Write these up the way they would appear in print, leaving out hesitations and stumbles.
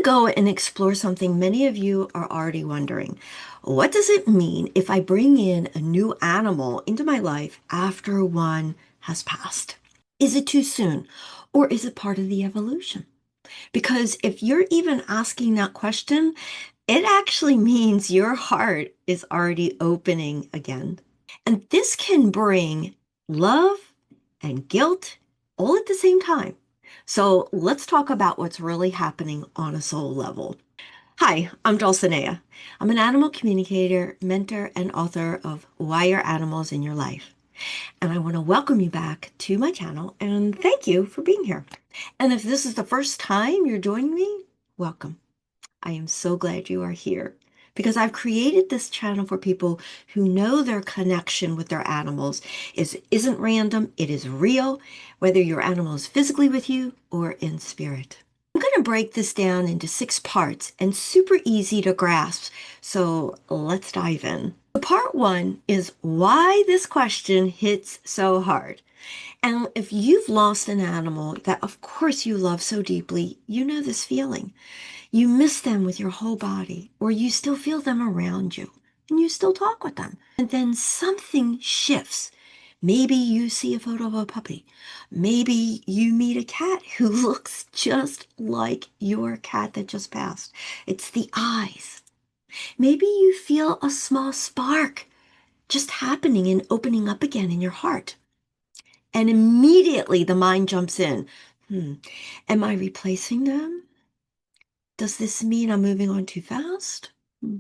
go and explore something many of you are already wondering. What does it mean if I bring in a new animal into my life after one has passed? Is it too soon, or is it part of the evolution? Because if you're even asking that question, it actually means your heart is already opening again. And this can bring love and guilt all at the same time. So let's talk about what's really happening on a soul level. Hi, I'm Dulsanea. I'm an animal communicator, mentor, and author of Why Are Animals in Your Life? And I want to welcome you back to my channel and thank you for being here. And if this is the first time you're joining me, welcome. I am so glad you are here because I've created this channel for people who know their connection with their animals isn't random, it is real, whether your animal is physically with you or in spirit. I'm going to break this down into 6 parts and super easy to grasp. So let's dive in. Part 1 is why this question hits so hard. And if you've lost an animal that of course you love so deeply, you know this feeling. You miss them with your whole body, or you still feel them around you, and you still talk with them. And then something shifts. Maybe you see a photo of a puppy. Maybe you meet a cat who looks just like your cat that just passed. It's the eyes. Maybe you feel a small spark just happening and opening up again in your heart. And immediately the mind jumps in. Am I replacing them? Does this mean I'm moving on too fast? Hmm.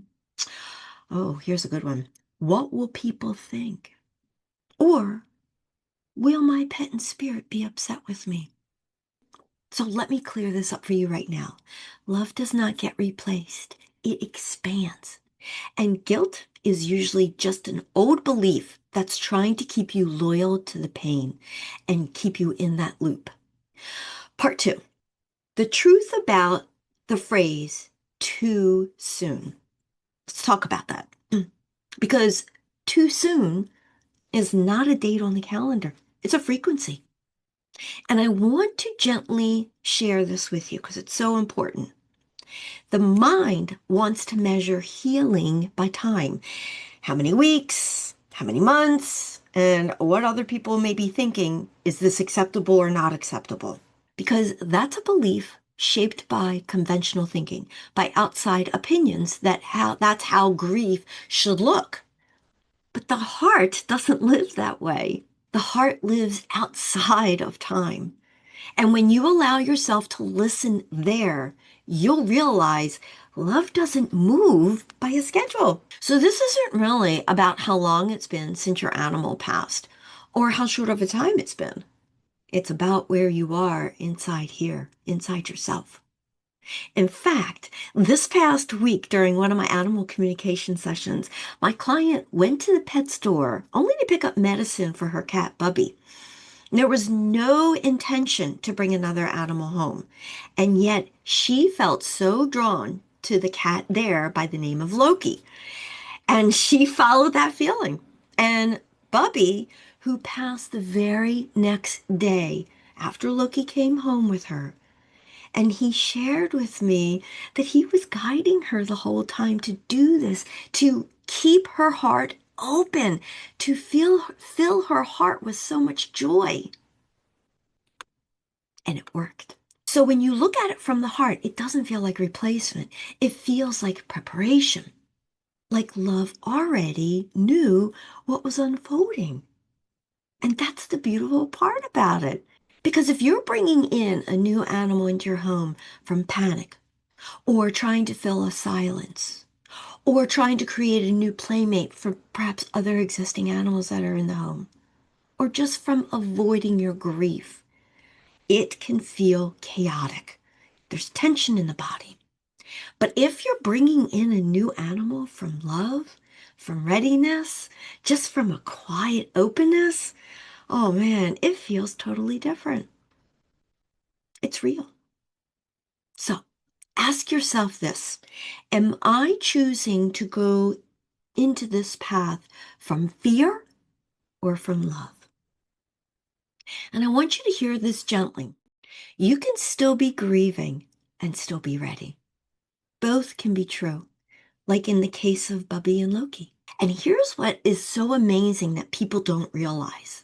Oh, here's a good one. What will people think? Or will my pet and spirit be upset with me? So let me clear this up for you right now. Love does not get replaced. It expands. And guilt is usually just an old belief that's trying to keep you loyal to the pain and keep you in that loop. Part 2. The truth about the phrase too soon. Let's talk about that. Because too soon is not a date on the calendar. It's a frequency. And I want to gently share this with you because it's so important. The mind wants to measure healing by time. How many weeks, how many months, and what other people may be thinking, is this acceptable or not acceptable? Because that's a belief shaped by conventional thinking, by outside opinions that's how grief should look. But the heart doesn't live that way. The heart lives outside of time. And when you allow yourself to listen there, you'll realize love doesn't move by a schedule. So this isn't really about how long it's been since your animal passed or how short of a time it's been. It's about where you are inside here, inside yourself. In fact, this past week during one of my animal communication sessions, my client went to the pet store only to pick up medicine for her cat, Bubby. There was no intention to bring another animal home, and yet she felt so drawn to the cat there by the name of Loki, and she followed that feeling. And Bubby, who passed the very next day after Loki came home with her, and he shared with me that he was guiding her the whole time to do this, to keep her heart open, to fill her heart with so much joy. And it worked. So when you look at it from the heart, it doesn't feel like replacement. It feels like preparation, like love already knew what was unfolding. And that's the beautiful part about it. Because if you're bringing in a new animal into your home from panic, or trying to fill a silence, or trying to create a new playmate for perhaps other existing animals that are in the home, or just from avoiding your grief, it can feel chaotic. There's tension in the body. But if you're bringing in a new animal from love, from readiness, just from a quiet openness, oh man, it feels totally different. It's real. So ask yourself this. Am I choosing to go into this path from fear or from love? And I want you to hear this gently. You can still be grieving and still be ready. Both can be true, like in the case of Bubby and Loki. And here's what is so amazing that people don't realize.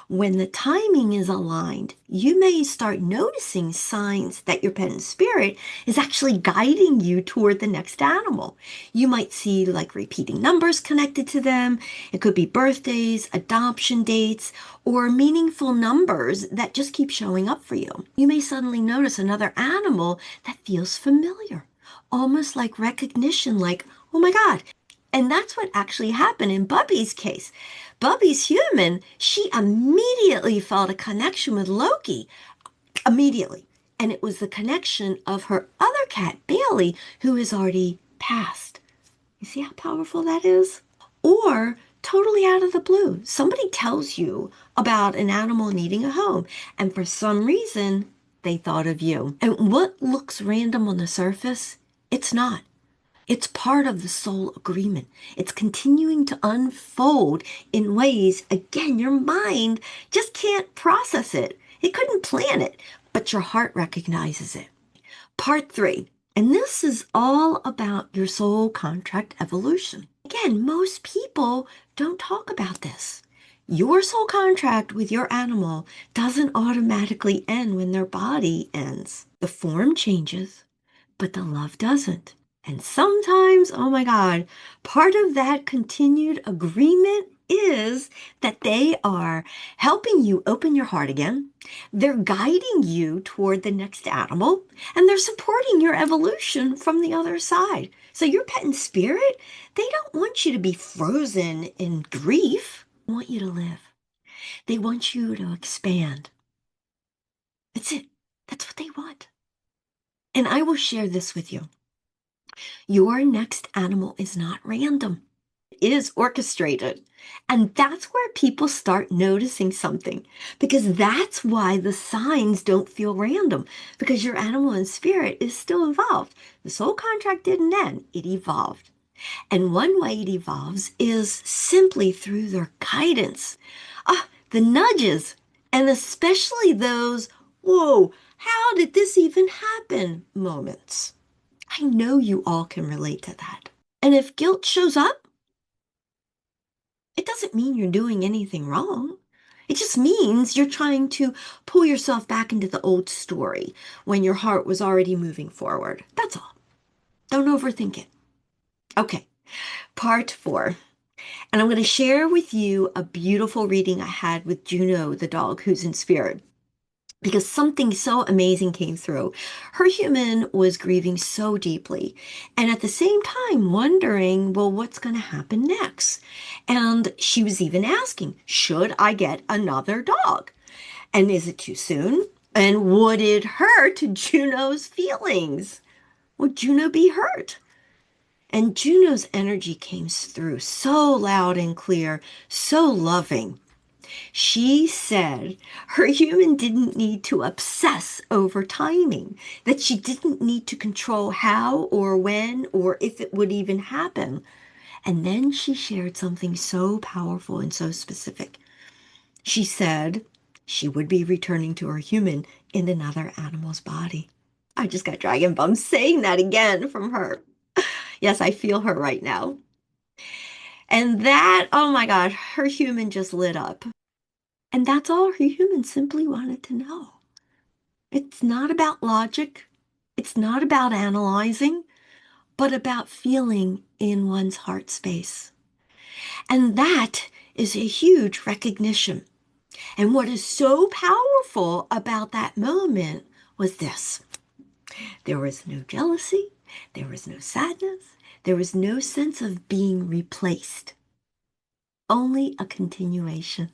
When the timing is aligned, you may start noticing signs that your pet in spirit is actually guiding you toward the next animal. You might see like repeating numbers connected to them. It could be birthdays, adoption dates, or meaningful numbers that just keep showing up for you. You may suddenly notice another animal that feels familiar, almost like recognition, like, oh my God. And that's what actually happened in Bubby's case. Bubby's human, she immediately felt a connection with Loki. Immediately. And it was the connection of her other cat, Bailey, who has already passed. You see how powerful that is? Or totally out of the blue, somebody tells you about an animal needing a home, and for some reason, they thought of you. And what looks random on the surface, it's not. It's part of the soul agreement. It's continuing to unfold in ways, again, your mind just can't process it. It couldn't plan it, but your heart recognizes it. Part 3, and this is all about your soul contract evolution. Again, most people don't talk about this. Your soul contract with your animal doesn't automatically end when their body ends. The form changes, but the love doesn't. And sometimes, oh my God, part of that continued agreement is that they are helping you open your heart again. They're guiding you toward the next animal, and they're supporting your evolution from the other side. So your pet in spirit, they don't want you to be frozen in grief. They want you to live. They want you to expand. That's it. That's what they want. And I will share this with you. Your next animal is not random. It is orchestrated. And that's where people start noticing something, because that's why the signs don't feel random, because your animal in spirit is still involved. The soul contract didn't end, it evolved. And one way it evolves is simply through their guidance. The nudges, and especially those, whoa, how did this even happen moments. I know you all can relate to that. And if guilt shows up, it doesn't mean you're doing anything wrong. It just means you're trying to pull yourself back into the old story when your heart was already moving forward. That's all. Don't overthink it. Okay, part 4. And I'm going to share with you a beautiful reading I had with Juno, the dog who's in spirit, because something so amazing came through. Her human was grieving so deeply, and at the same time wondering, well, what's going to happen next? And she was even asking, should I get another dog? And is it too soon? And would it hurt Juno's feelings? Would Juno be hurt? And Juno's energy came through so loud and clear, so loving. She said her human didn't need to obsess over timing, that she didn't need to control how or when or if it would even happen. And then she shared something so powerful and so specific. She said she would be returning to her human in another animal's body. I just got dragon bumps saying that again from her. Yes, I feel her right now. And that, oh my God, her human just lit up. And that's all her human simply wanted to know. It's not about logic. It's not about analyzing, but about feeling in one's heart space. And that is a huge recognition. And what is so powerful about that moment was this. There was no jealousy. There was no sadness. There was no sense of being replaced. Only a continuation.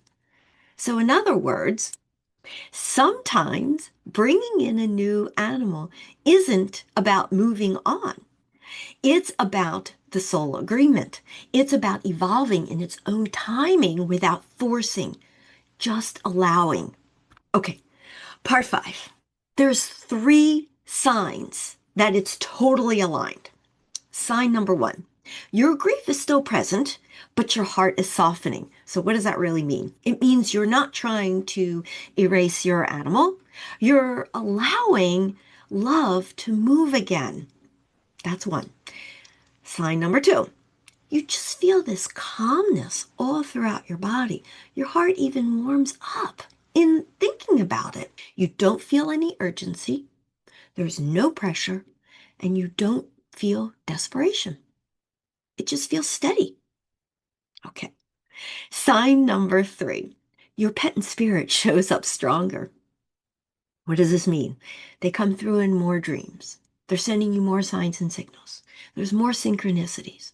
So in other words, sometimes bringing in a new animal isn't about moving on. It's about the soul agreement. It's about evolving in its own timing without forcing, just allowing. Okay, part 5. There's 3 signs that it's totally aligned. Sign number 1. Your grief is still present, but your heart is softening. So what does that really mean? It means you're not trying to erase your animal. You're allowing love to move again. That's one. Sign number two, you just feel this calmness all throughout your body. Your heart even warms up in thinking about it. You don't feel any urgency. There's no pressure, and you don't feel desperation. It just feels steady. Okay. Sign number three, your pet and spirit shows up stronger. What does this mean? They come through in more dreams. They're sending you more signs and signals. There's more synchronicities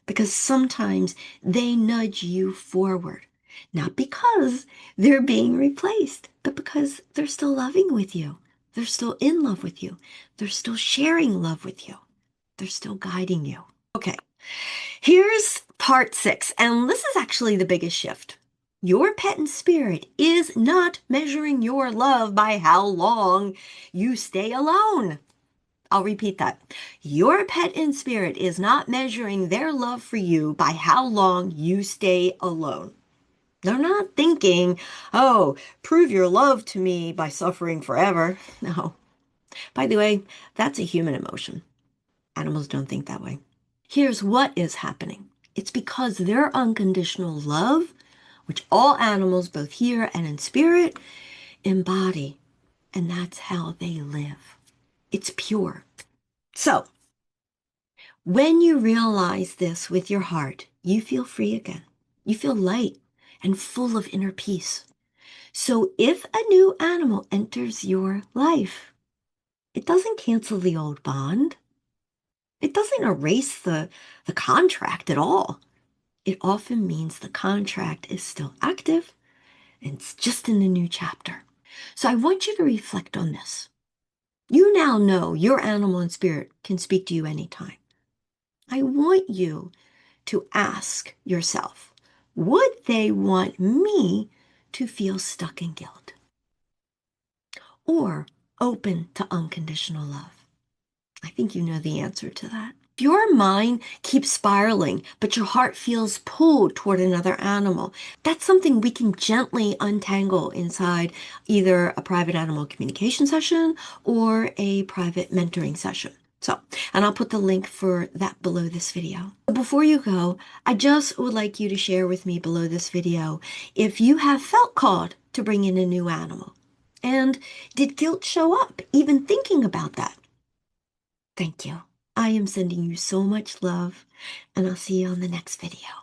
because sometimes they nudge you forward, not because they're being replaced, but because they're still loving with you. They're still in love with you. They're still sharing love with you. They're still guiding you. Okay, here's part 6, and this is actually the biggest shift. Your pet and spirit is not measuring your love by how long you stay alone. I'll repeat that. Your pet and spirit is not measuring their love for you by how long you stay alone. They're not thinking, oh, prove your love to me by suffering forever. No. By the way, that's a human emotion. Animals don't think that way. Here's what is happening. It's because their unconditional love, which all animals, both here and in spirit, embody. And that's how they live. It's pure. So, when you realize this with your heart, you feel free again. You feel light and full of inner peace. So if a new animal enters your life, it doesn't cancel the old bond. It doesn't erase the contract at all. It often means the contract is still active and it's just in a new chapter. So I want you to reflect on this. You now know your animal and spirit can speak to you anytime. I want you to ask yourself, would they want me to feel stuck in guilt or open to unconditional love? I think you know the answer to that. If your mind keeps spiraling, but your heart feels pulled toward another animal, that's something we can gently untangle inside either a private animal communication session or a private mentoring session. So, and I'll put the link for that below this video. Before you go, I just would like you to share with me below this video if you have felt called to bring in a new animal. And did guilt show up even thinking about that? Thank you. I am sending you so much love, and I'll see you on the next video.